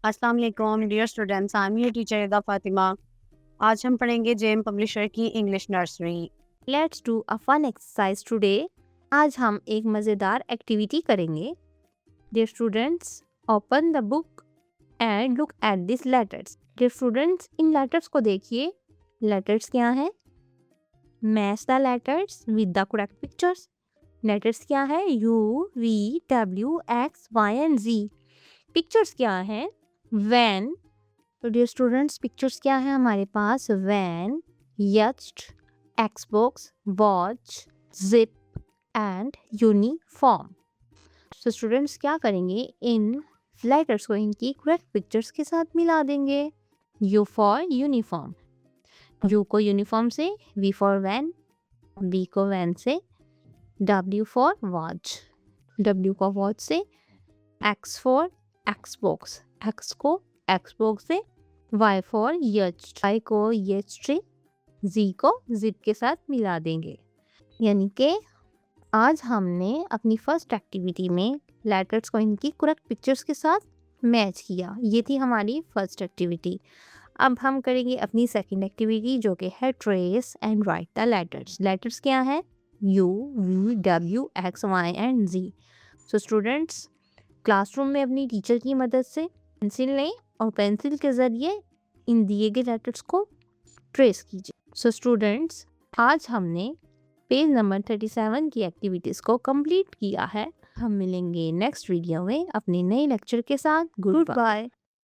अस्सलाम वालेकुम dear students, I am your teacher Ida Fatima. आज हम पढ़ेंगे जेम पब्लिशर की English nursery. Let's do a fun exercise today. आज हम एक मज़ेदार एक्टिविटी करेंगे। Dear students, open the book and look at this letters. Dear students, इन लेटर्स को देखिए। लेटर्स क्या हैं? Match the letters with the correct pictures. Letters क्या है? U, V, W, X, Y and Z. Pictures क्या है? वैन। तो डियर स्टूडेंट्स, पिक्चर्स क्या है हमारे पास? Van, yacht, Xbox, watch, zip and uniform. तो स्टूडेंट्स क्या करेंगे? इन लेटर्स को इनकी करेक्ट पिक्चर्स के साथ मिला देंगे। यू फॉर यूनिफॉर्म, यू को यूनिफॉर्म से, वी फॉर वैन, वी को वैन से, डब्ल्यू फॉर वॉच, डब्ल्यू को वॉच से, एक्स फॉर एक्सबॉक्स, एक्स को एक्सबॉक्स से, वाई फॉर यस्ट, वाई को यस्ट से, जी को जिप के साथ मिला देंगे। यानी कि आज हमने अपनी फर्स्ट एक्टिविटी में लेटर्स को इनकी करेक्ट पिक्चर्स के साथ मैच किया। ये थी हमारी फर्स्ट एक्टिविटी। अब हम करेंगे अपनी सेकंड एक्टिविटी, जो कि है trace and write the letters. Letters क्या है? U, V, W, X, Y and Z. So students, classroom में अपनी टीचर की मदद से पेंसिल लें और पेंसिल के ज़रिए इन दिए गए लेटर्स को ट्रेस कीजिए। सो स्टूडेंट्स, आज हमने पेज नंबर 37 की एक्टिविटीज़ को कंप्लीट किया है। हम मिलेंगे नेक्स्ट वीडियो में अपने नए लेक्चर के साथ। Good bye.